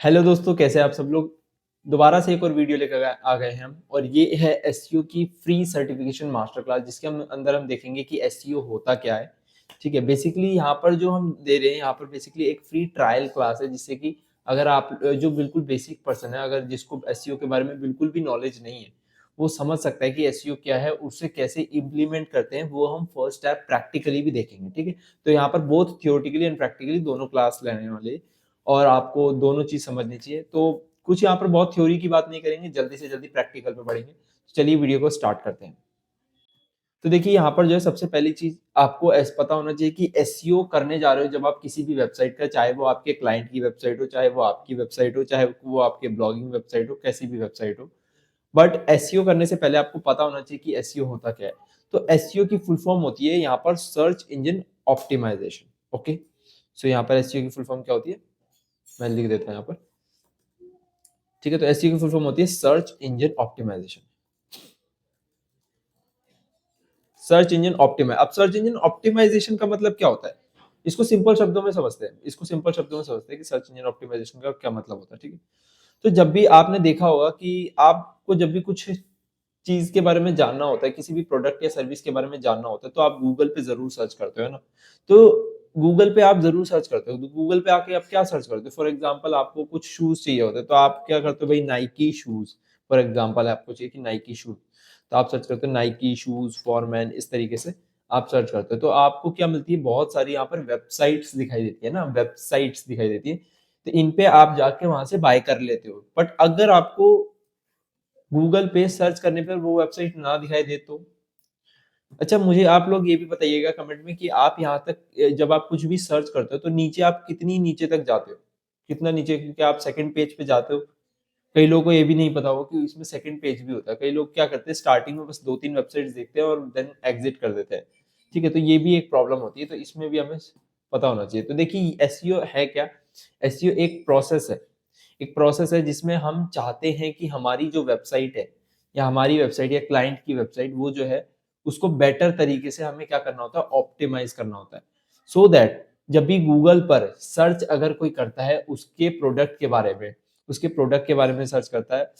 Hello दोस्तों, कैसे हैं आप सब लोग। दोबारा से एक और वीडियो लेकर आ गए हैं हम, और ये है एसईओ की फ्री सर्टिफिकेशन मास्टर क्लास, जिसके अंदर हम देखेंगे कि एसईओ होता क्या है। ठीक है, बेसिकली यहाँ पर जो हम दे रहे हैं, यहाँ पर बेसिकली एक फ्री ट्रायल क्लास है, जिससे कि अगर आप जो बिल्कुल बेसिक पर्सन है, अगर जिसको एसईओ के बारे में बिल्कुल भी नॉलेज नहीं है, वो समझ सकता है कि एसईओ क्या है, उससे कैसे इम्प्लीमेंट करते हैं। वो हम फर्स्ट स्टेप प्रैक्टिकली भी देखेंगे। ठीक है, तो यहाँ पर बोथ थियोरेटिकली एंड प्रैक्टिकली दोनों क्लास लेने वाले हैं, और आपको दोनों चीज समझनी चाहिए। तो कुछ यहाँ पर बहुत थ्योरी की बात नहीं करेंगे, जल्दी से जल्दी प्रैक्टिकल पे बढ़ेंगे। तो चलिए वीडियो को स्टार्ट करते हैं। तो देखिए, यहाँ पर जो है सबसे पहली चीज आपको ऐसा पता होना चाहिए कि एसईओ करने जा रहे हो जब आप किसी भी वेबसाइट का, चाहे वो आपके क्लाइंट की वेबसाइट हो, चाहे वो आपकी वेबसाइट हो, चाहे वो आपके ब्लॉगिंग वेबसाइट हो, कैसी भी वेबसाइट हो, बट एसईओ करने से पहले आपको पता होना चाहिए कि एसईओ होता क्या है। तो एसईओ की फुल फॉर्म होती है यहाँ पर सर्च इंजन ऑप्टिमाइजेशन। ओके, सो यहाँ पर एसईओ की फुल फॉर्म क्या होती है, मैं लिख देता हूँ यहाँ पर। ठीक है, तो एसईओ की फुल फॉर्म होती है search engine optimisation. Search engine optimise अब सर्च इंजन ऑप्टिमाइजेशन का मतलब क्या होता है, इसको सिंपल शब्दों में समझते हैं। कि सर्च इंजन ऑप्टिमाइजेशन का क्या मतलब होता है। ठीक है, तो जब भी आपने देखा होगा कि आपको जब भी कुछ चीज के बारे में जानना होता है, किसी भी प्रोडक्ट या सर्विस के बारे में जानना होता है, तो आप गूगल पे जरूर सर्च करते हो, है ना। तो गूगल पे आप जरूर सर्च करते हो, तो गूगल पे आके आप क्या सर्च करते हो। फॉर एग्जांपल आपको कुछ शूज चाहिए होते हैं, तो आप क्या करते हो भाई, नाइकी शूज। फॉर एग्जांपल आपको चाहिए कि नाइकी शूज, तो आप सर्च करते हो नाइकी शूज फॉर मैन, इस तरीके से आप सर्च करते हो। तो आपको क्या मिलती है, बहुत सारी यहाँ पर वेबसाइट्स दिखाई देती है ना, वेबसाइट्स दिखाई देती है। तो इन पे आप जाके वहां से बाय कर लेते हो। बट अगर आपको गूगल पे सर्च करने पर वो वेबसाइट ना दिखाई दे तो, अच्छा मुझे आप लोग ये भी बताइएगा कमेंट में कि आप यहाँ तक जब आप कुछ भी सर्च करते हो तो नीचे आप कितनी नीचे तक जाते हो, कितना नीचे, क्योंकि आप सेकंड पेज पे जाते हो। कई लोगों को ये भी नहीं पता होगा कि इसमें सेकंड पेज भी होता है। कई लोग क्या करते हैं, स्टार्टिंग में बस 2-3 वेबसाइट्स देखते हैं और देन एग्जिट कर देते हैं। ठीक है, तो ये भी एक प्रॉब्लम होती है, तो इसमें भी हमें पता होना चाहिए। तो देखिए, एसईओ है क्या। एसईओ एक प्रोसेस है, जिसमें हम चाहते हैं कि हमारी जो वेबसाइट है, या हमारी वेबसाइट या क्लाइंट की वेबसाइट, वो जो है उसको बेटर तरीके से हमें क्या करना होता है, ऑप्टिमाइज करना होता है। सो दैट जब भी गूगल पर सर्च अगर कोई करता है उसके प्रोडक्ट के बारे में, सर्च करता है,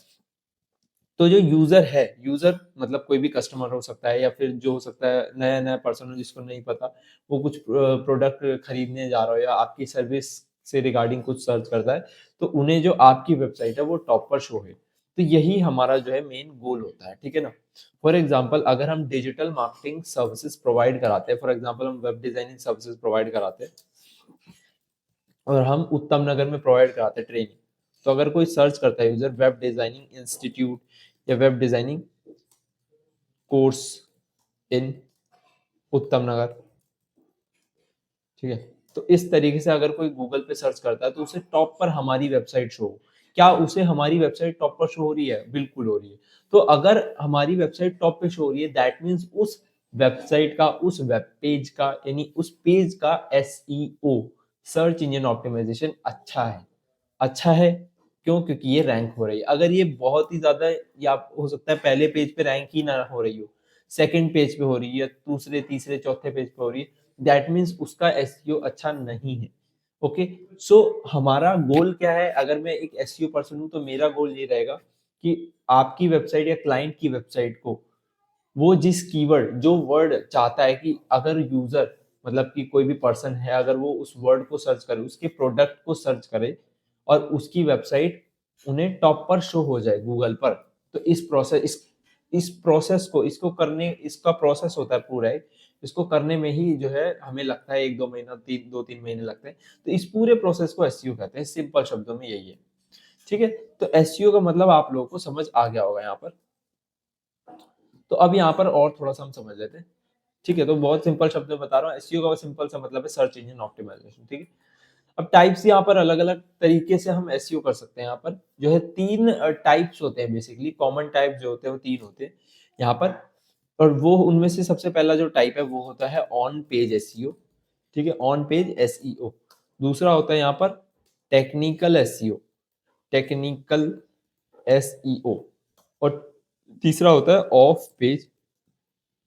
तो जो यूजर है, यूजर मतलब कोई भी कस्टमर हो सकता है, या फिर जो हो सकता है नया नया पर्सन हो जिसको नहीं पता, वो कुछ प्रोडक्ट खरीदने जा रहा हो या आपकी सर्विस से रिगार्डिंग कुछ सर्च करता है, तो उन्हें जो आपकी वेबसाइट है वो टॉप पर शो है। तो यही हमारा जो है मेन गोल होता है। ठीक है ना। फॉर एग्जाम्पल अगर हम डिजिटल मार्केटिंग सर्विसेज प्रोवाइड कराते हैं, फॉर एग्जाम्पल हम वेब डिजाइनिंग सर्विसेज प्रोवाइड कराते हैं, और हम उत्तम नगर में प्रोवाइड कराते हैं ट्रेनिंग, तो अगर कोई सर्च करता है यूजर वेब डिजाइनिंग इंस्टीट्यूट या वेब डिजाइनिंग कोर्स इन उत्तम नगर, ठीक है, तो इस तरीके से अगर कोई गूगल पे सर्च करता है तो उसे टॉप पर हमारी वेबसाइट शो हो। क्या उसे हमारी वेबसाइट टॉप पर शो हो रही है, बिल्कुल हो रही है। तो अगर हमारी वेबसाइट टॉप पे शो हो रही है, दैट मीन्स उस वेबसाइट का, उस वेब पेज का, यानी उस पेज का एसईओ, सर्च इंजन ऑप्टिमाइजेशन अच्छा है। अच्छा है क्यों, क्योंकि ये रैंक हो रही है। अगर ये बहुत ही ज्यादा, या हो सकता है पहले पेज पे रैंक ही ना हो रही हो, सेकंड पेज पे हो रही है, दूसरे तीसरे चौथे पेज पे हो रही है, दैट मीन्स उसका एसईओ अच्छा नहीं है। ओके, सो हमारा गोल क्या है, अगर मैं एक एसईओ पर्सन हूं तो मेरा गोल ये रहेगा कि आपकी वेबसाइट या क्लाइंट की वेबसाइट को, वो जिस कीवर्ड, जो वर्ड चाहता है कि अगर यूजर, मतलब कि कोई भी पर्सन है, अगर वो उस वर्ड को सर्च करे, उसके प्रोडक्ट को सर्च करे, और उसकी वेबसाइट उन्हें टॉप पर शो हो जाए गूगल पर, तो इस प्रोसेस को, इसको करने, इसका प्रोसेस होता है पूरा एक, इसको करने में ही जो है हमें लगता है 1-2 महीना, 2-3 महीने लगते हैं। तो इस पूरे प्रोसेस को एसईओ कहते हैं, सिंपल शब्दों में यही है। ठीक है, तो एसईओ का मतलब आप लोगों को समझ आ गया होगा यहाँ पर। तो अब यहाँ पर और थोड़ा सा हम समझ लेते हैं। ठीक है, तो बहुत सिंपल शब्द में बता रहा हूँ, एसईओ का सिंपल सा मतलब है सर्च इंजन ऑप्टिमाइजेशन। ठीक है, अब टाइप्स यहाँ पर अलग अलग तरीके से हम एसईओ कर सकते हैं। यहाँ पर जो है 3 टाइप्स होते हैं, बेसिकली कॉमन टाइप जो होते हैं वो 3 होते हैं यहाँ पर। और वो उनमें से सबसे पहला जो टाइप है वो होता है ऑन पेज एसईओ। ठीक है, ऑन पेज एसईओ। दूसरा होता है यहाँ पर टेक्निकल एसईओ, टेक्निकल एसईओ। और तीसरा होता है ऑफ पेज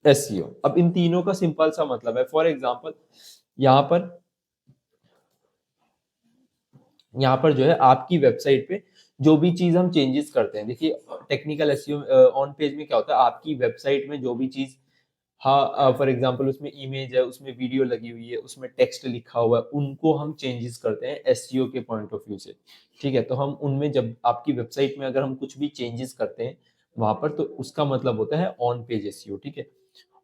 एसईओ। अब इन तीनों का सिंपल सा मतलब है, फॉर एग्जांपल यहाँ पर यहाँ पर जो है आपकी वेबसाइट पे जो भी चीज हम चेंजेस करते हैं, देखिए टेक्निकल एसईओ ऑन पेज में क्या होता है, आपकी वेबसाइट में जो भी चीज, हाँ फॉर एग्जांपल उसमें इमेज है, उसमें वीडियो लगी हुई है, उसमें टेक्स्ट लिखा हुआ है, उनको हम चेंजेस करते हैं एसईओ के पॉइंट ऑफ व्यू से। ठीक है, तो हम उनमें जब आपकी वेबसाइट में अगर हम कुछ भी चेंजेस करते हैं वहां पर, तो उसका मतलब होता है ऑन पेज एसईओ। ठीक है,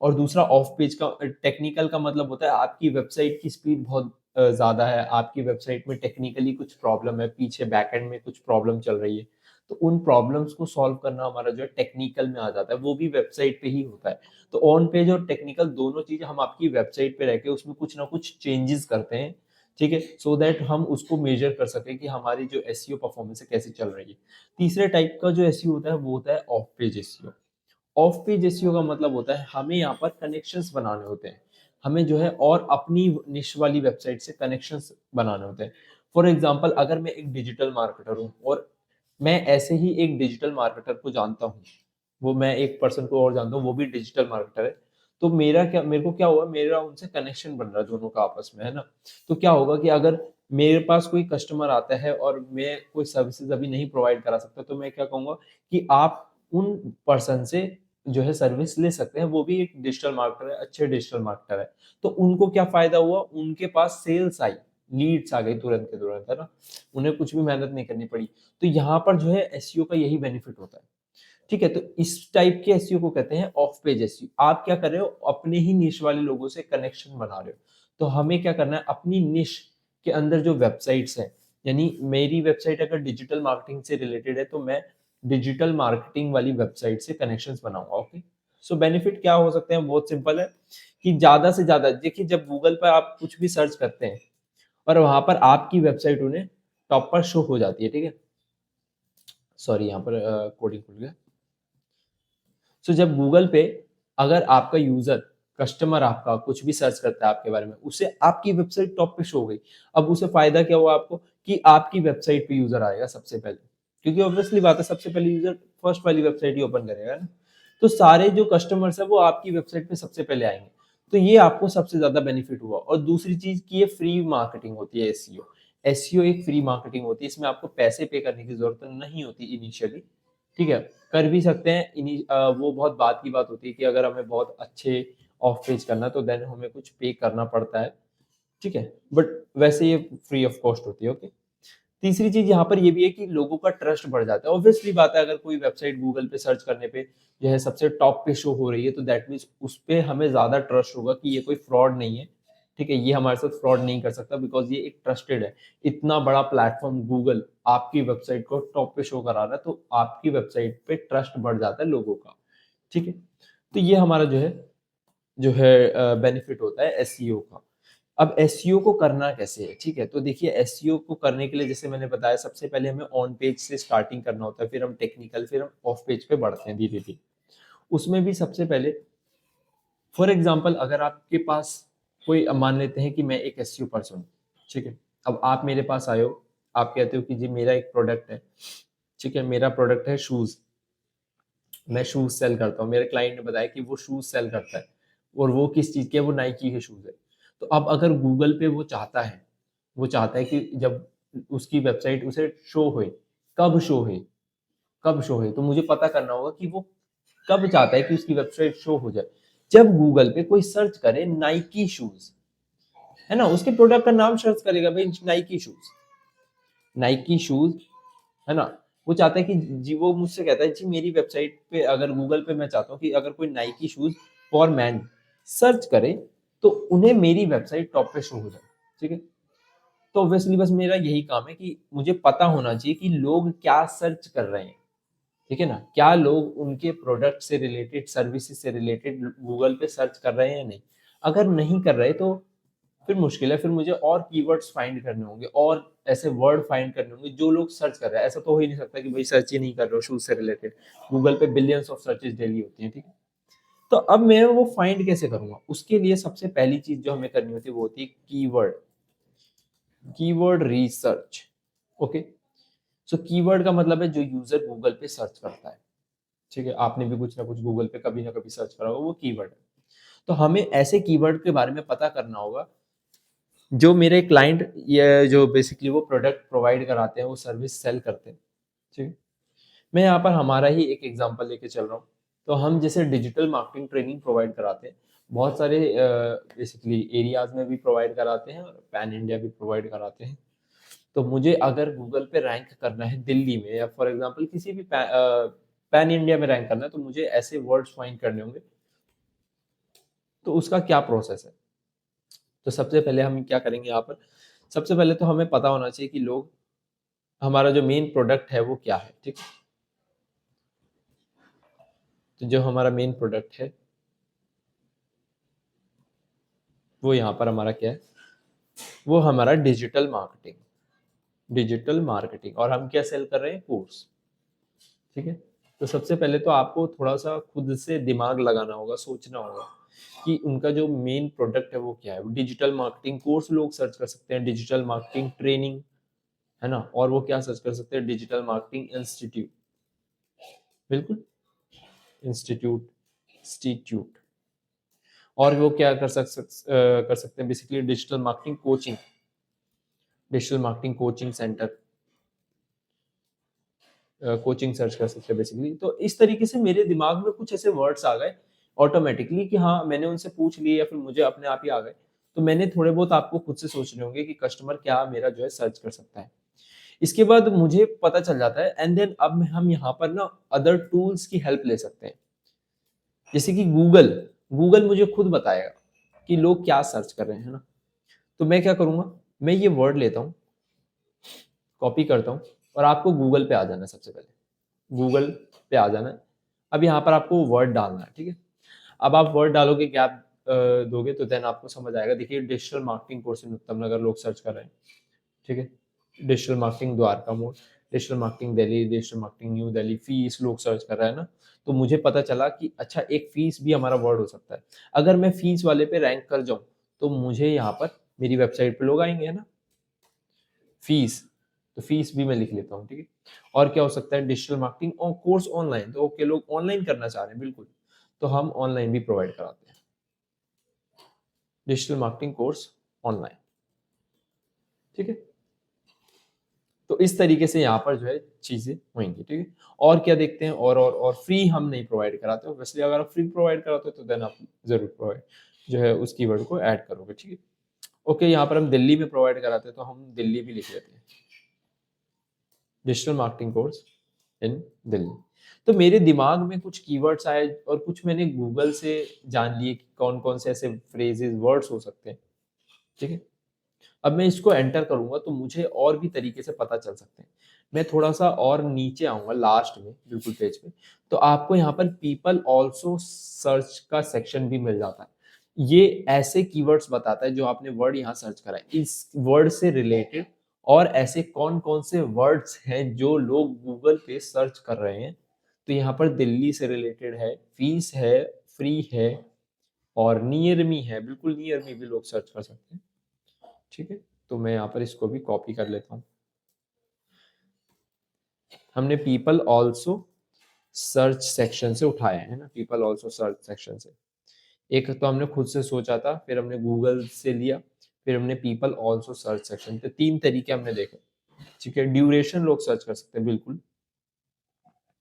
और दूसरा ऑफ पेज का टेक्निकल का मतलब होता है आपकी वेबसाइट की स्पीड बहुत ज्यादा है, आपकी वेबसाइट में टेक्निकली कुछ प्रॉब्लम है, पीछे बैकएंड में कुछ प्रॉब्लम चल रही है, तो उन प्रॉब्लम्स को सॉल्व करना हमारा जो है टेक्निकल में आ जाता है, वो भी वेबसाइट पे ही होता है। तो ऑन पेज और टेक्निकल दोनों चीजें हम आपकी वेबसाइट पे रह के उसमें कुछ ना कुछ चेंजेस करते हैं। ठीक है, सो दैट हम उसको मेजर कर सकें कि हमारी जो एसईओ परफॉर्मेंस है कैसे चल रही है। तीसरे टाइप का जो एसईओ होता है वो होता है of page SEO. Of page SEO का मतलब होता है हमें यहाँ पर कनेक्शंस बनाने होते हैं, हमें जो है और अपनी निश वाली वेबसाइट से कनेक्शंस बनाने होते हैं। फॉर एग्जांपल अगर मैं एक डिजिटल मार्केटर हूँ और मैं ऐसे ही एक डिजिटल मार्केटर को जानता हूँ, वो मैं एक पर्सन को और जानता हूँ वो भी डिजिटल मार्केटर है, तो मेरे को क्या हुआ, मेरा उनसे कनेक्शन बन रहा है दोनों का आपस में, है ना। तो क्या होगा कि अगर मेरे पास कोई कस्टमर आता है और मैं कोई सर्विसेज अभी नहीं प्रोवाइड करा सकता, तो मैं क्या कहूंगा कि आप उन पर्सन से जो है सर्विस ले सकते हैं, वो भी एक डिजिटल मार्केटर है, अच्छे डिजिटल मार्केटर है। तो उनको क्या फायदा हुआ, उनके पास सेल्स आई, लीड्स आ गई तुरंत के तुरंत, है ना, उन्हें कुछ भी मेहनत नहीं करनी पड़ी। तो यहाँ पर जो है एसईओ का यही बेनिफिट होता है। ठीक है, तो इस टाइप के एसईओ को कहते हैं ऑफ पेज एसईओ। आप क्या कर रहे हो, अपने ही निश वाले लोगों से कनेक्शन बना रहे हो। तो हमें क्या करना है, अपनी निश के अंदर जो वेबसाइट्स हैं, यानी मेरी वेबसाइट अगर डिजिटल मार्केटिंग से रिलेटेड है, तो मैं डिजिटल मार्केटिंग वाली वेबसाइट से कनेक्शंस बनाऊंगा। ओके, सो बेनिफिट क्या हो सकते हैं, बहुत सिंपल है कि ज्यादा से ज्यादा, देखिए जब गूगल पर आप कुछ भी सर्च करते हैं और वहां पर आपकी वेबसाइट उन्हें टॉप पर शो हो जाती है। ठीक है, सॉरी यहाँ पर कोडिंग खुल गया। सो जब गूगल पे अगर आपका यूजर, कस्टमर आपका कुछ भी सर्च करता है आपके बारे में, उसे आपकी वेबसाइट टॉप पे शो हो गई। अब उसे फायदा क्या हुआ आपको, कि आपकी वेबसाइट पे यूजर आएगा सबसे पहले, क्योंकि ऑब्वियसली बात है सबसे पहले यूजर फर्स्ट वाली वेबसाइट ही ओपन करेगा ना। तो सारे जो कस्टमर्स है वो आपकी वेबसाइट पे सबसे पहले आएंगे। तो ये आपको सबसे ज्यादा बेनिफिट हुआ। और दूसरी चीज की ये फ्री मार्केटिंग होती है एसईओ। एसईओ एक फ्री मार्केटिंग होती है, इसमें आपको पैसे पे करने की जरूरत नहीं होती इनिशियली। ठीक है, कर भी सकते हैं वो बहुत बात की बात होती है कि अगर हमें बहुत अच्छे ऑफ पेज करना है तो देन हमें कुछ पे करना पड़ता है। ठीक है, बट वैसे ये फ्री ऑफ कॉस्ट होती है। ओके, तीसरी चीज यहाँ पर ये भी है कि लोगों का ट्रस्ट बढ़ जाता है। ऑब्वियसली बात है, अगर कोई वेबसाइट गूगल पे सर्च करने पे जो है सबसे टॉप पे शो हो रही है, तो दैट मीन्स उस पे हमें ज्यादा ट्रस्ट होगा कि ये कोई फ्रॉड नहीं है। ठीक है, ये हमारे साथ फ्रॉड नहीं कर सकता, बिकॉज ये एक ट्रस्टेड है। इतना बड़ा प्लेटफॉर्म गूगल आपकी वेबसाइट को टॉप पे शो करा रहा है, तो आपकी वेबसाइट पे ट्रस्ट बढ़ जाता है लोगों का। ठीक है, तो ये हमारा जो है बेनिफिट होता है एसईओ का। अब एसईओ को करना कैसे है, ठीक है, तो देखिए एसईओ को करने के लिए जैसे मैंने बताया, सबसे पहले हमें ऑन पेज से स्टार्टिंग करना होता है, फिर हम टेक्निकल, फिर हम ऑफ पेज पे बढ़ते हैं धीरे धीरे। उसमें भी सबसे पहले फॉर एग्जांपल अगर आपके पास कोई, मान लेते हैं कि मैं एक एसईओ पर्सन हूँ। ठीक है, अब आप मेरे पास आए हो, आप कहते हो कि जी मेरा एक प्रोडक्ट है। ठीक है, मेरा प्रोडक्ट है शूज, मैं शूज सेल करता हूँ, मेरे क्लाइंट ने बताया कि वो शूज सेल करता है, और वो किस चीज के है, वो नाइकी के शूज है। तो अब अगर गूगल पे वो चाहता है, वो चाहता है कि जब उसकी वेबसाइट उसे शो होए, कब शो होए, कब शो होए, तो मुझे पता करना होगा कि वो कब चाहता है कि उसकी वेबसाइट शो हो जाए। जब गूगल पे कोई सर्च करे नाइकी शूज, है ना, उसके प्रोडक्ट का नाम सर्च करेगा भाई नाइकी शूज, नाइकी शूज, है ना। वो चाहता है कि जी, वो मुझसे कहता है जी मेरी वेबसाइट पे अगर गूगल पे मैं चाहता हूँ कि अगर कोई Nike shoes for man search करे, तो उन्हें मेरी वेबसाइट टॉप पे शो हो जाए। ठीक है, तो ऑब्वियसली बस मेरा यही काम है कि मुझे पता होना चाहिए कि लोग क्या सर्च कर रहे हैं। ठीक है ना, क्या लोग उनके प्रोडक्ट से रिलेटेड, सर्विसेज से रिलेटेड गूगल पे सर्च कर रहे हैं या नहीं। अगर नहीं कर रहे तो फिर मुश्किल है, फिर मुझे और कीवर्ड्स फाइंड करने होंगे, और ऐसे वर्ड फाइंड करने होंगे जो लोग सर्च कर रहे हैं। ऐसा तो हो ही नहीं सकता कि भाई सर्च ही नहीं कर रहे हो शूज से रिलेटेड, गूगल पे बिलियंस ऑफ सर्चेस डेली होती हैं। ठीक है, तो अब मैं वो फाइंड कैसे करूंगा, उसके लिए सबसे पहली चीज जो हमें करनी होती है वो होती है कीवर्ड, कीवर्ड रिसर्च। ओके, सो कीवर्ड का मतलब है जो यूजर गूगल पे सर्च करता है। ठीक है, आपने भी कुछ ना कुछ गूगल पे कभी ना कभी सर्च करा होगा, वो कीवर्ड है। तो हमें ऐसे कीवर्ड के बारे में पता करना होगा जो मेरे क्लाइंट ये जो बेसिकली वो प्रोडक्ट प्रोवाइड कराते हैं, वो सर्विस सेल करते हैं, ठीक है। मैं यहाँ पर हमारा ही एक एग्जांपल लेके चल रहा हूँ। तो हम जैसे डिजिटल मार्केटिंग ट्रेनिंग प्रोवाइड कराते हैं, बहुत सारे बेसिकली एरियाज में भी प्रोवाइड कराते हैं और पैन इंडिया भी प्रोवाइड कराते हैं। तो मुझे अगर गूगल पे रैंक करना है दिल्ली में, या फॉर एग्जांपल किसी भी पैन इंडिया में रैंक करना है, तो मुझे ऐसे वर्ड्स फाइंड करने होंगे। तो उसका क्या प्रोसेस है? तो सबसे पहले हम क्या करेंगे यहाँ पर, सबसे पहले तो हमें पता होना चाहिए कि लोग, हमारा जो मेन प्रोडक्ट है वो क्या है, ठीक है। तो जो हमारा मेन प्रोडक्ट है वो यहाँ पर हमारा क्या है, वो हमारा डिजिटल मार्केटिंग, डिजिटल मार्केटिंग, और हम क्या सेल कर रहे हैं, कोर्स, ठीक है। तो सबसे पहले तो आपको थोड़ा सा खुद से दिमाग लगाना होगा, सोचना होगा कि उनका जो मेन प्रोडक्ट है वो क्या है। डिजिटल मार्केटिंग कोर्स लोग सर्च कर सकते हैं, डिजिटल मार्केटिंग ट्रेनिंग, है ना, और वो क्या सर्च कर सकते हैं, डिजिटल मार्केटिंग इंस्टीट्यूट, बिल्कुल, इंस्टीट्यूट, इंस्टीट्यूट। और वो क्या कर सकते हैं basically, digital marketing coaching, digital marketing coaching centre, coaching search कर सकते हैं बेसिकली। तो इस तरीके से मेरे दिमाग में कुछ ऐसे वर्ड्स आ गए ऑटोमेटिकली कि हाँ, मैंने उनसे पूछ लिए या फिर मुझे अपने आप ही आ गए। तो मैंने थोड़े बहुत आपको खुद से सोचने होंगे कि कस्टमर क्या मेरा जो है सर्च कर सकता है। इसके बाद मुझे पता चल जाता है, एंड देन अब हम यहाँ पर ना अदर टूल्स की हेल्प ले सकते हैं, जैसे कि गूगल। गूगल मुझे खुद बताएगा कि लोग क्या सर्च कर रहे हैं, है ना। तो मैं क्या करूंगा, मैं ये वर्ड लेता हूँ, कॉपी करता हूँ, और आपको गूगल पे आ जाना है। सबसे पहले गूगल पे आ जाना है। अब यहाँ पर आपको वर्ड डालना है, ठीक है। अब आप वर्ड डालोगे, गैप दोगे, तो देन आपको समझ आएगा। देखिए, डिजिटल मार्केटिंग कोर्स इन उत्तम नगर लोग सर्च कर रहे हैं, ठीक है। डिजिटल मार्केटिंग द्वारका मोड़, digital marketing Delhi, digital marketing new Delhi, fees लोग सर्च कर रहे हैं ना। तो मुझे पता चला कि अच्छा, एक फीस भी हमारा वर्ड हो सकता है। अगर मैं फीस वाले पे रैंक कर जाऊं, तो मुझे यहाँ पर मेरी वेबसाइट पे लोग आएंगे, है ना। फीस, तो फीस भी मैं लिख लेता हूँ, ठीक है। और क्या हो सकता है, डिजिटल मार्केटिंग और कोर्स ऑनलाइन, तो ओके, लोग ऑनलाइन करना चाह रहे हैं, बिल्कुल, तो हम ऑनलाइन भी प्रोवाइड कराते हैं, डिजिटल मार्केटिंग कोर्स ऑनलाइन, ठीक है। तो इस तरीके से यहाँ पर जो है चीजें होंगी, ठीक है। और क्या देखते हैं, और फ्री हम नहीं प्रोवाइड कराते हो, वैसे अगर आप फ्री प्रोवाइड कराते हो तो देन आप जरूर प्रोवाइड जो है उस कीवर्ड को ऐड करोगे, ठीक है। ओके, यहाँ पर हम दिल्ली में प्रोवाइड कराते हैं, तो हम दिल्ली भी लिख लेते हैं, digital marketing course in Delhi. तो मेरे दिमाग में कुछ कीवर्ड्स आए, और कुछ मैंने गूगल से जान लिए कि कौन कौन से ऐसे फ्रेजेस वर्ड्स हो सकते हैं, ठीक है। अब मैं इसको एंटर करूंगा तो मुझे और भी तरीके से पता चल सकते हैं। मैं थोड़ा सा और नीचे आऊंगा लास्ट में, बिल्कुल पेज पे, तो आपको यहाँ पर पीपल ऑल्सो सर्च का सेक्शन भी मिल जाता है। ये ऐसे कीवर्ड्स बताता है जो आपने वर्ड यहाँ सर्च करा है, इस वर्ड से रिलेटेड, और ऐसे कौन कौन से वर्ड्स हैं जो लोग गूगल पे सर्च कर रहे हैं। तो यहाँ पर दिल्ली से रिलेटेड है, फीस है, फ्री है, और नियर मी है, बिल्कुल नियर मी भी लोग सर्च कर सकते हैं, ठीक है। तो मैं यहाँ पर इसको भी कॉपी कर लेता हूँ। हमने पीपल ऑल्सो सर्च सेक्शन से उठाया है ना, पीपल ऑल्सो सर्च सेक्शन से। एक तो हमने खुद से सोचा था, फिर हमने गूगल से लिया, फिर हमने पीपल ऑल्सो सर्च सेक्शन, तो तीन तरीके हमने देखे, ठीक है। ड्यूरेशन लोग सर्च कर सकते हैं, बिल्कुल,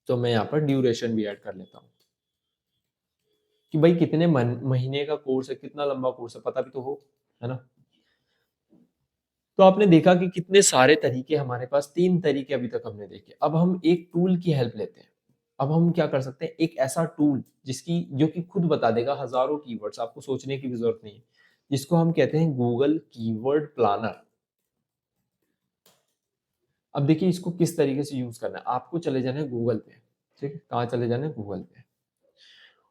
तो मैं यहाँ पर ड्यूरेशन भी ऐड कर लेता हूँ कि भाई कितने महीने का कोर्स है, कितना लंबा कोर्स है, पता भी तो हो, है ना। तो आपने देखा कि कितने सारे तरीके हमारे पास, तीन तरीके अभी तक हमने देखे। अब हम एक टूल की हेल्प लेते हैं। अब हम क्या कर सकते हैं, एक ऐसा टूल जिसकी जो कि खुद बता देगा हजारों कीवर्ड्स, आपको सोचने की भी जरूरत नहीं है, जिसको हम कहते हैं गूगल कीवर्ड प्लानर। अब देखिए, इसको किस तरीके से यूज करना है। आपको चले जाना है गूगल पे, ठीक है। कहाँ चले जाना है, गूगल पे,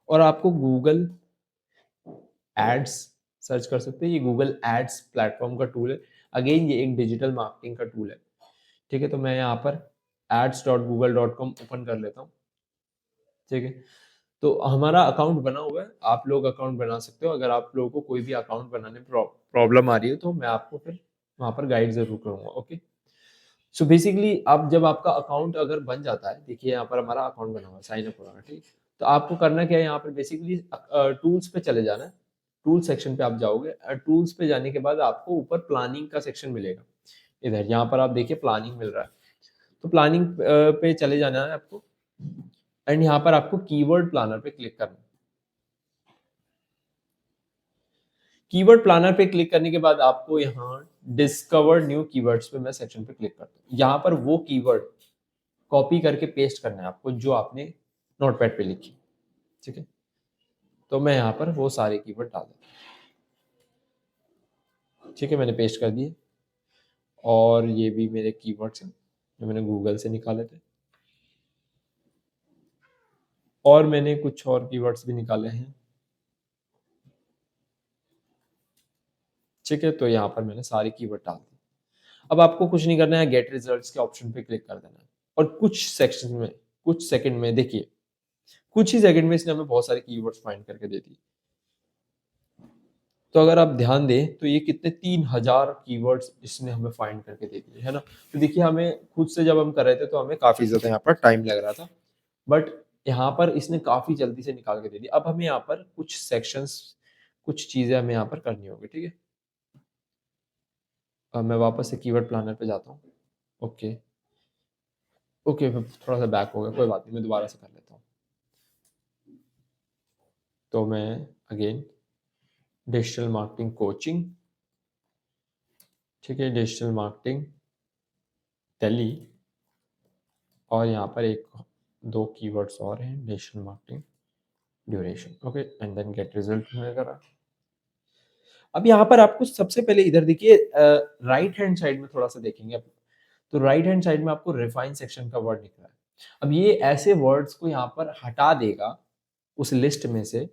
और आपको गूगल एड्स सर्च कर सकते हैं। ये गूगल एड्स प्लेटफॉर्म का टूल है। अगेन ये एक डिजिटल मार्केटिंग का टूल है, ठीक है। तो मैं यहाँ पर ads.google.com ओपन कर लेता हूँ, ठीक है। तो हमारा अकाउंट बना हुआ है, आप लोग अकाउंट बना सकते हो। अगर आप लोगों को कोई भी अकाउंट बनाने में प्रॉब्लम आ रही है, तो मैं आपको फिर वहाँ पर गाइड जरूर करूँगा, ओके। सो बेसिकली अब जब आपका अकाउंट अगर बन जाता है, देखिए यहाँ पर हमारा अकाउंट बना हुआ है, साइन अप हो रहा है, ठीक। तो आपको करना क्या है, यहाँ पर बेसिकली टूल्स पे चले जाना है, टूल सेक्शन पे आप जाओगे और टूल्स पे जाने के बाद आपको ऊपर प्लानिंग का सेक्शन मिलेगा। इधर यहाँ पर आप देखिए प्लानिंग मिल रहा है, तो प्लानिंग पे चले जाना है आपको एंड यहाँ पर आपको कीवर्ड प्लानर पे क्लिक करना है। कीवर्ड प्लानर पे क्लिक करने के बाद आपको यहाँ डिस्कवर न्यू कीवर्ड्स पे मैं सेक्शन पे क्लिक करता हूँ। यहाँ पर वो कीवर्ड कॉपी करके पेस्ट करना है आपको जो आपने नोटपैड पे लिखी, ठीक है। तो मैं यहाँ पर वो सारे कीवर्ड डाल देता हूँ, ठीक है, मैंने पेस्ट कर दिए। और ये भी मेरे कीवर्ड्स हैं जो मैंने गूगल से निकाले थे, और मैंने कुछ और कीवर्ड्स भी निकाले हैं, ठीक है। तो यहाँ पर मैंने सारे कीवर्ड डाल दिए। अब आपको कुछ नहीं करना है, गेट रिजल्ट्स के ऑप्शन पे क्लिक कर देना है और कुछ सेक्शन में, कुछ सेकंड में, देखिए कुछ ही सेकंड में इसने हमें बहुत सारे कीवर्ड्स फाइंड करके दे दी। तो अगर आप ध्यान दें तो ये कितने 3000 कीवर्ड्स इसने हमें फाइंड करके दे दिए, है ना। तो देखिए हमें खुद से जब हम कर रहे थे तो हमें काफी ज्यादा यहाँ पर टाइम लग रहा था, बट यहाँ पर इसने काफी जल्दी से निकाल के दे दी। अब हमें यहाँ पर कुछ सेक्शंस, कुछ चीजें हमें यहाँ पर करनी होगी, ठीक है। अब मैं वापस से कीवर्ड प्लानर पे जाता हूँ। ओके ओके, थोड़ा सा बैक हो गया, कोई बात नहीं, मैं दोबारा से कर लेता हूँ। तो मैं अगेन डिजिटल मार्केटिंग कोचिंग, ठीक है, डिजिटल मार्केटिंग टेली, और यहाँ पर एक दो कीवर्ड्स और हैं, digital marketing duration, okay, and then get result में करा। अब यहाँ पर आपको सबसे पहले इधर देखिए राइट हैंड साइड में थोड़ा सा देखेंगे आप, तो राइट हैंड साइड में आपको रिफाइन सेक्शन का वर्ड दिख रहा है। अब ये ऐसे वर्ड्स को यहाँ पर हटा देगा उस लिस्ट में से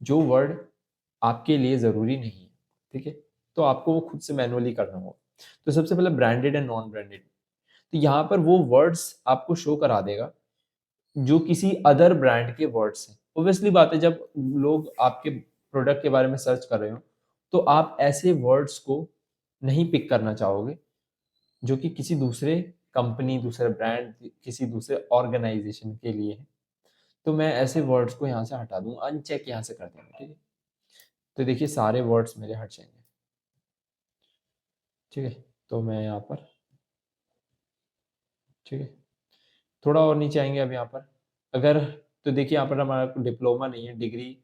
जो वर्ड आपके लिए जरूरी नहीं है, ठीक है। तो आपको वो खुद से मैनुअली करना होगा। तो सबसे पहले ब्रांडेड एंड नॉन ब्रांडेड, तो यहाँ पर वो वर्ड्स आपको शो करा देगा जो किसी अदर ब्रांड के वर्ड्स हैं। ऑब्वियसली बात है, जब लोग आपके प्रोडक्ट के बारे में सर्च कर रहे हो तो आप ऐसे वर्ड्स को नहीं पिक करना चाहोगे जो कि किसी दूसरे कंपनी, दूसरे ब्रांड, किसी दूसरे ऑर्गेनाइजेशन के लिए है। तो मैं ऐसे वर्ड्स को यहाँ से हटा दूँ, अनचेक यहाँ से कर देंगे, ठीक है। तो देखिए सारे वर्ड्स मेरे हट जाएंगे, ठीक है। तो मैं यहाँ पर, ठीक है, थोड़ा और नीचे आएंगे अब यहाँ पर अगर, तो देखिए यहाँ पर हमारा डिप्लोमा नहीं है, डिग्री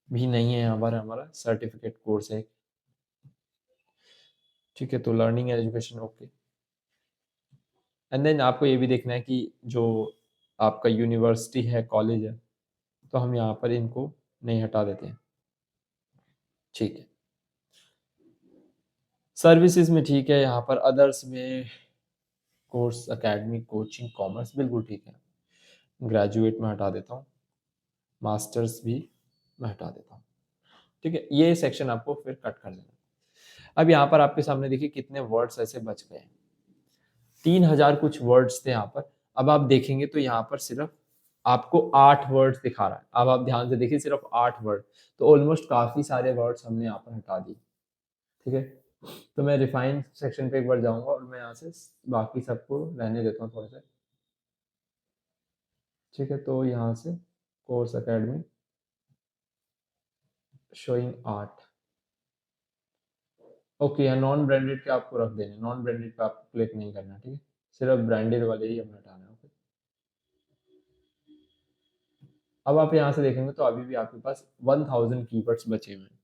भी नहीं है, यहाँ पर हमारा सर्टिफिकेट कोर्स है, ठीक है। तो learning and education, okay. And then आपको ये भी देखना है कि जो आपका यूनिवर्सिटी है, कॉलेज है, तो हम यहाँ पर इनको नहीं हटा देते हैं, ठीक है। सर्विसेज में ठीक है, यहाँ पर अदर्स में कोर्स, एकेडमिक, कोचिंग, कॉमर्स, बिल्कुल ठीक है। ग्रेजुएट में हटा देता हूँ, मास्टर्स भी मैं हटा देता हूँ, ठीक है। ये सेक्शन आपको फिर कट कर देना। अब यहाँ पर आपके सामने देखिए कितने वर्ड्स ऐसे बच गए हैं, 3000 कुछ वर्ड्स थे यहाँ पर। अब आप देखेंगे तो यहाँ पर सिर्फ आपको 8 वर्ड्स दिखा रहा है। अब आप ध्यान से देखिए सिर्फ 8 वर्ड, तो ऑलमोस्ट काफी सारे वर्ड्स हमने यहाँ पर हटा दिए, ठीक है। तो मैं रिफाइन सेक्शन पे एक बार जाऊंगा और मैं यहाँ से बाकी सबको रहने देता हूँ थोड़ा सा, ठीक है। तो यहाँ से course academy showing art, okay, या नॉन ब्रांडेड के आपको रख देने, नॉन ब्रांडेड पे आपको क्लिक नहीं करना, ठीक है। सिर्फ ब्रांडेड वाले ही हमें हटाना है, ओके। अब आप यहाँ से देखेंगे तो अभी भी आपके पास 1000 कीवर्ड्स बचे हुए हैं,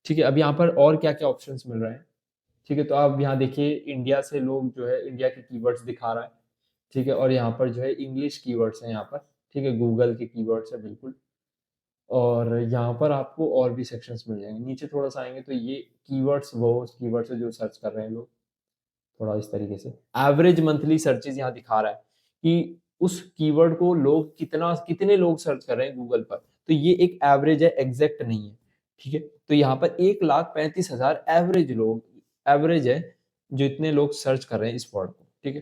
ठीक है। अब यहाँ पर और क्या क्या ऑप्शंस मिल रहे हैं, ठीक है। तो आप यहाँ देखिए इंडिया से लोग जो है इंडिया के कीवर्ड्स दिखा रहा है, ठीक है। और यहाँ पर जो है इंग्लिश कीवर्ड्स हैं यहाँ पर, ठीक है, गूगल के कीवर्ड्स है बिल्कुल। और यहाँ पर आपको और भी सेक्शंस मिल जाएंगे। नीचे थोड़ा सा आएंगे तो ये कीवर्ड्स, वो कीवर्ड्स है जो सर्च कर रहे हैं लोग, थोड़ा इस तरीके से एवरेज मंथली सर्चेज यहाँ दिखा रहा है कि उस कीवर्ड को लोग कितने लोग सर्च कर रहे हैं गूगल पर। तो ये एक एवरेज है, एग्जैक्ट नहीं है, ठीक है। तो यहाँ पर 1,35,000 एवरेज है जो इतने लोग सर्च कर रहे हैं इस वर्ड को, ठीक है।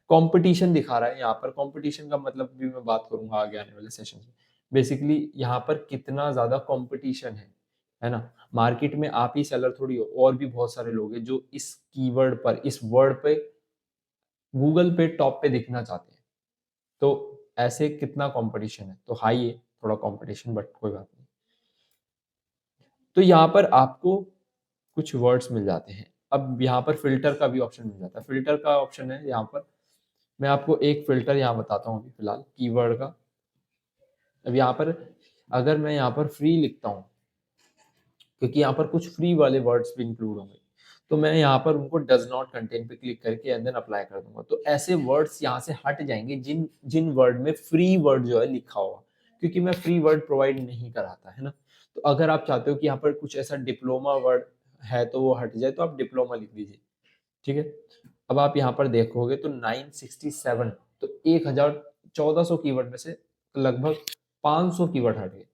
कंपटीशन दिखा रहा है यहाँ पर, कंपटीशन का मतलब भी मैं बात करूंगा आगे आने वाले सेशन में। बेसिकली यहाँ पर कितना ज्यादा कंपटीशन है ना। मार्केट में आप ही सेलर थोड़ी हो, और भी बहुत सारे लोग हैं जो इस कीवर्ड पर, इस वर्ड पे गूगल पे टॉप पे दिखना चाहते हैं। तो ऐसे कितना कंपटीशन है, तो हाई है थोड़ा कंपटीशन, बट कोई बात नहीं। तो यहाँ पर आपको कुछ वर्ड्स मिल जाते हैं। अब यहाँ पर फ़िल्टर का भी ऑप्शन मिल जाता है। फ़िल्टर का ऑप्शन है यहाँ पर, मैं आपको एक फ़िल्टर यहाँ बताता हूँ अभी फ़िलहाल कीवर्ड का। अब यहाँ पर अगर मैं यहाँ पर फ्री लिखता हूँ, क्योंकि यहाँ पर कुछ फ्री वाले वर्ड्स भी इंक्लूड होंगे, तो मैं यहाँ पर उनको डज़ नॉट कंटेन पे क्लिक करके एंड देन अप्लाई कर दूँगा। तो ऐसे वर्ड्स यहाँ से हट जाएँगे जिन जिन वर्ड में फ्री वर्ड जो है लिखा होगा, क्योंकि मैं फ्री वर्ड प्रोवाइड नहीं कराता, है ना? तो अगर आप चाहते हो कि यहाँ पर कुछ ऐसा डिप्लोमा वर्ड है तो वो हट जाए, तो आप डिप्लोमा लिख दीजिए, ठीक है? अब आप यहाँ पर देखोगे तो 967, तो 1400 कीवर्ड में से लगभग 500 कीवर्ड हट गए।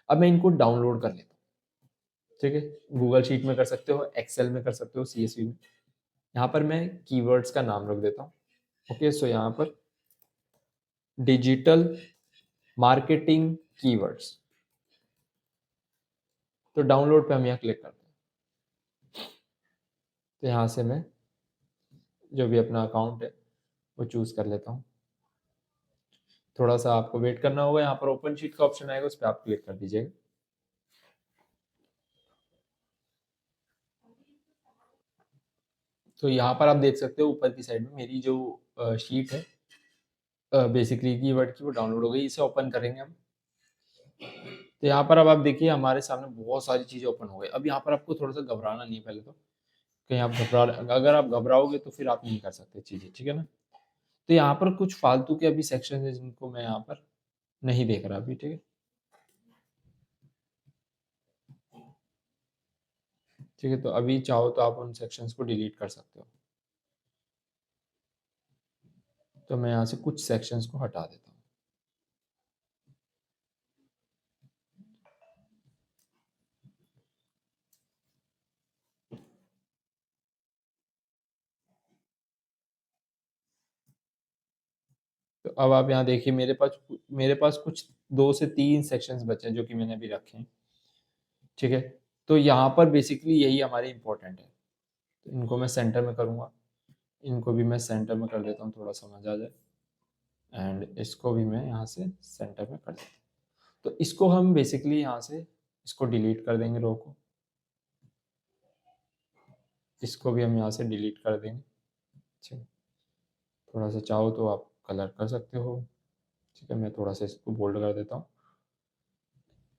अब मैं इनको डाउनलोड कर लेता हूँ, ठीक है? गूगल शीट में कर सकते हो, एक्सेल में कर सकते हो, सीएसवी में। यहाँ पर मैं कीवर्ड्स का नाम रख देता हूँ। ओके, सो यहाँ पर डिजिटल मार्केटिंग कीवर्ड्स, तो डाउनलोड पे हम यहाँ क्लिक करते हैं। तो यहाँ से मैं जो भी अपना अकाउंट है वो चूज कर लेता हूँ। थोड़ा सा आपको वेट करना होगा, यहाँ पर ओपन शीट का ऑप्शन आएगा, उस पर आप क्लिक कर दीजिएगा। तो यहाँ पर आप देख सकते हो ऊपर की साइड में मेरी जो शीट है बेसिकली कीवर्ड की, वो डाउनलोड हो गई। इसे ओपन करेंगे हम। तो यहाँ पर अब आप देखिए हमारे सामने बहुत सारी चीजें ओपन हो गई। अब यहाँ पर आपको थोड़ा सा घबराना नहीं है पहले तो, कहीं आप अगर आप घबराओगे तो फिर आप नहीं कर सकते चीजें, ठीक है ना? तो यहाँ पर कुछ फालतू के अभी सेक्शन है जिनको मैं यहाँ पर नहीं देख रहा अभी, ठीक है? ठीक है, तो अभी चाहो तो आप उन सेक्शंस को डिलीट कर सकते हो। तो मैं यहाँ से कुछ सेक्शंस को हटा देता हूँ। तो अब आप यहाँ देखिए मेरे पास कुछ 2 से 3 सेक्शंस बचे हैं जो कि मैंने अभी रखे हैं, ठीक है? तो यहाँ पर बेसिकली यही हमारे इम्पोर्टेंट है। तो इनको मैं सेंटर में करूँगा, इनको भी मैं सेंटर में कर देता हूँ, थोड़ा समझ आ जाए। एंड इसको भी मैं यहाँ से सेंटर में कर देता हूँ। तो इसको हम बेसिकली यहाँ से इसको डिलीट कर देंगे, रो को। इसको भी हम यहाँ से डिलीट कर देंगे, ठीक है? थोड़ा सा चाहो तो आप कलर कर सकते हो, ठीक है? मैं थोड़ा सा इसको बोल्ड कर देता हूँ।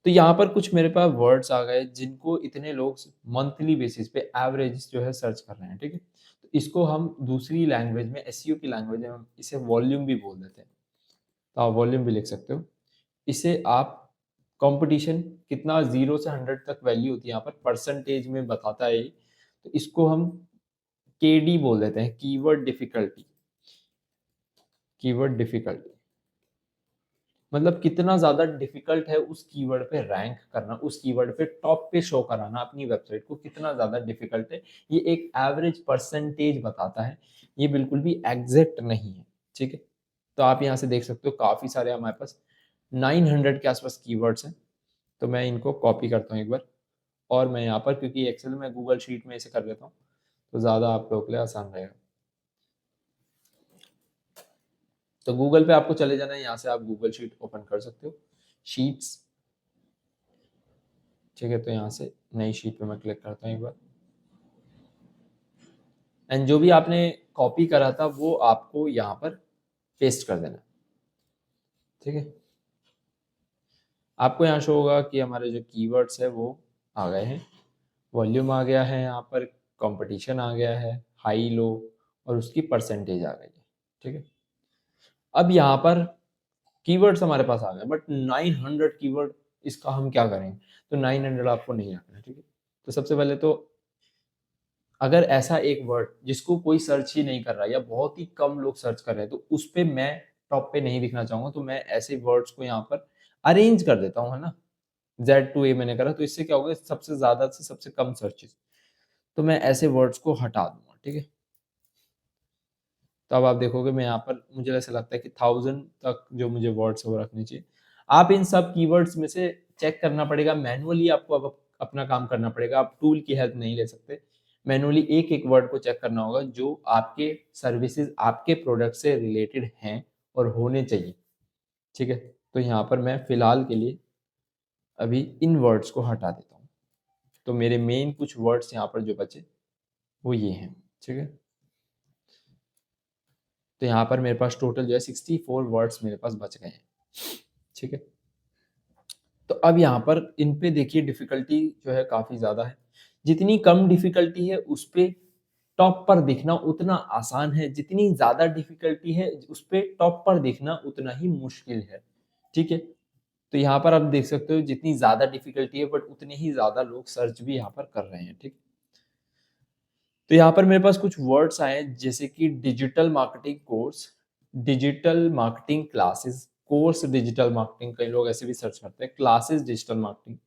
तो यहाँ पर कुछ मेरे पास वर्ड्स आ गए जिनको इतने लोग मंथली बेसिस पे एवरेज जो है सर्च कर रहे हैं, ठीक है? तो इसको हम दूसरी लैंग्वेज में, एसईओ की लैंग्वेज में हम इसे वॉल्यूम भी बोल देते हैं। तो आप वॉल्यूम भी लिख सकते हो। इसे आप कंपटीशन कितना 0 से 100 तक वैल्यू होती है, यहाँ पर परसेंटेज में बताता है ये। तो इसको हम केडी बोल देते हैं, कीवर्ड डिफिकल्टी। कीवर्ड डिफिकल्टी मतलब कितना ज़्यादा डिफिकल्ट है उस कीवर्ड पे रैंक करना, उस कीवर्ड पे टॉप पे शो कराना अपनी वेबसाइट को, कितना ज़्यादा डिफिकल्ट है। ये एक एवरेज परसेंटेज बताता है, ये बिल्कुल भी एग्जैक्ट नहीं है, ठीक है? तो आप यहाँ से देख सकते हो काफ़ी सारे हमारे पास 900 के आसपास कीवर्ड्स हैं। तो मैं इनको कॉपी करता हूँ एक बार, और मैं यहाँ पर, क्योंकि एक्सेल में गूगल शीट में इसे कर लेता हूँ तो ज़्यादा आप लोगों के लिए आसान रहेगा। तो गूगल पे आपको चले जाना है, यहाँ से आप गूगल शीट ओपन कर सकते हो, शीट्स, ठीक है? तो यहाँ से नई शीट पे मैं क्लिक करता हूँ एक बार, एंड जो भी आपने कॉपी करा था वो आपको यहाँ पर पेस्ट कर देना, ठीक है? आपको यहाँ शो होगा कि हमारे जो कीवर्ड्स है वो आ गए हैं, वॉल्यूम आ गया है, यहाँ पर कंपटीशन आ गया है, हाई लो, और उसकी परसेंटेज आ गई है, ठीक है? अब यहाँ पर कीवर्ड्स हमारे पास आ गए, बट 900 कीवर्ड, इसका हम क्या करेंगे? तो 900 आपको नहीं रखना है, ठीक है? तो सबसे पहले तो अगर ऐसा एक वर्ड जिसको कोई सर्च ही नहीं कर रहा या बहुत ही कम लोग सर्च कर रहे हैं, तो उस पे मैं टॉप पे नहीं दिखना चाहूंगा, तो मैं ऐसे वर्ड्स को यहाँ पर अरेंज कर देता हूँ, है ना? Z to A मैंने करा, तो इससे क्या होगा, सबसे ज्यादा से सबसे कम सर्चेस, तो मैं ऐसे वर्ड्स को हटा दूंगा, ठीक है? तो अब आप देखोगे मैं यहाँ पर, मुझे ऐसा लगता है कि 1000 तक जो मुझे वर्ड्स है वो रखने चाहिए। आप इन सब कीवर्ड्स में से चेक करना पड़ेगा मैनुअली, आपको अब अपना काम करना पड़ेगा, आप टूल की हेल्प नहीं ले सकते। मैनुअली एक एक वर्ड को चेक करना होगा जो आपके सर्विसेज, आपके प्रोडक्ट से रिलेटेड हैं और होने चाहिए, ठीक है? तो यहाँ पर मैं फिलहाल के लिए अभी इन वर्ड्स को हटा देता हूँ। तो मेरे मेन कुछ वर्ड्स यहाँ पर जो बचे वो ये हैं, ठीक है। तो यहाँ पर मेरे पास टोटल जो है 64 वर्ड्स मेरे पास बच गए हैं, ठीक है। तो अब यहाँ पर इन पे देखिए डिफिकल्टी जो है काफी ज्यादा है। जितनी कम डिफिकल्टी है उस पे टॉप पर दिखना उतना आसान है, जितनी ज्यादा डिफिकल्टी है उस पे टॉप पर दिखना उतना ही मुश्किल है, ठीक है। तो यहाँ पर आप देख सकते हो जितनी ज्यादा डिफिकल्टी है बट उतने ही ज्यादा लोग सर्च भी यहाँ पर कर रहे हैं, ठीक। तो यहाँ पर मेरे पास कुछ वर्ड्स आए हैं जैसे कि digital marketing course, digital marketing classes, course digital marketing, कई लोग ऐसे भी सर्च करते हैं, क्लासेस डिजिटल मार्केटिंग,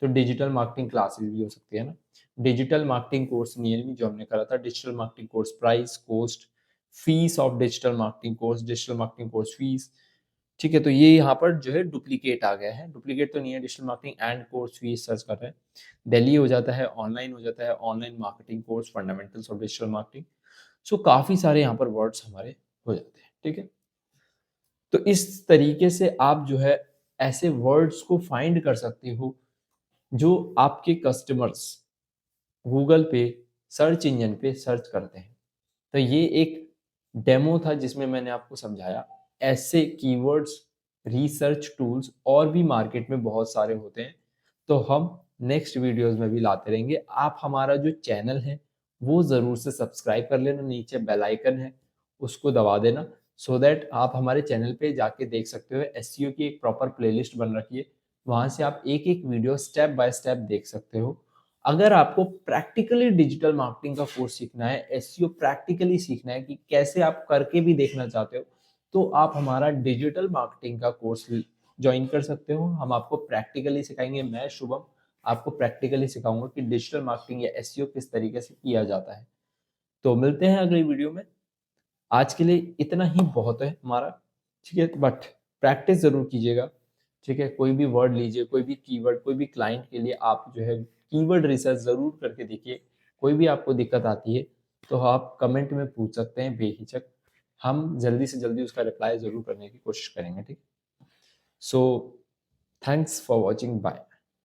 तो डिजिटल मार्केटिंग क्लासेस भी हो सकती है ना। डिजिटल मार्केटिंग कोर्स नियरली जो हमने करा था, digital marketing course price, cost, fees of digital marketing course, digital marketing course fees, ठीक है। तो ये यहाँ पर जो है डुप्लीकेट आ गया है, डुप्लीकेट तो नहीं है, digital marketing and course fees search कर रहे हैं, दिल्ली हो जाता है, ऑनलाइन हो जाता है, online marketing course, fundamentals of digital marketing. So काफी सारे यहाँ पर वर्ड्स हमारे हो जाते हैं, ठीक है। तो इस तरीके से आप जो है ऐसे वर्ड्स को फाइंड कर सकते हो जो आपके कस्टमर्स गूगल पे, सर्च इंजन पे सर्च करते हैं। तो ये एक डेमो था जिसमें मैंने आपको समझाया ऐसे कीवर्ड्स, रिसर्च टूल्स और भी मार्केट में बहुत सारे होते हैं। तो हम नेक्स्ट वीडियोस में भी लाते रहेंगे। आप हमारा जो चैनल है वो ज़रूर से सब्सक्राइब कर लेना, नीचे बेल आइकन है उसको दबा देना, सो दैट आप हमारे चैनल पे जाके देख सकते हो। एसईओ की एक प्रॉपर प्लेलिस्ट बन रखी है, वहाँ से आप एक एक वीडियो स्टेप बाय स्टेप देख सकते हो। अगर आपको प्रैक्टिकली डिजिटल मार्केटिंग का कोर्स सीखना है, एसईओ प्रैक्टिकली सीखना है कि कैसे आप करके भी देखना चाहते हो, तो आप हमारा डिजिटल मार्केटिंग का कोर्स ज्वाइन कर सकते हो। हम आपको प्रैक्टिकली सिखाएंगे, मैं शुभम आपको प्रैक्टिकली सिखाऊंगा कि डिजिटल मार्केटिंग या एसईओ किस तरीके से किया जाता है। तो मिलते हैं अगली वीडियो में। आज के लिए इतना ही बहुत है हमारा, ठीक है। बट प्रैक्टिस जरूर कीजिएगा, ठीक है। कोई भी वर्ड लीजिए, कोई भी कीवर्ड, कोई भी क्लाइंट के लिए आप जो है कीवर्ड रिसर्च जरूर करके देखिए। कोई भी आपको दिक्कत आती है तो आप कमेंट में पूछ सकते हैं बेहिचक, हम जल्दी से जल्दी उसका रिप्लाई जरूर करने की कोशिश करेंगे, ठीक। So thanks for watching, bye.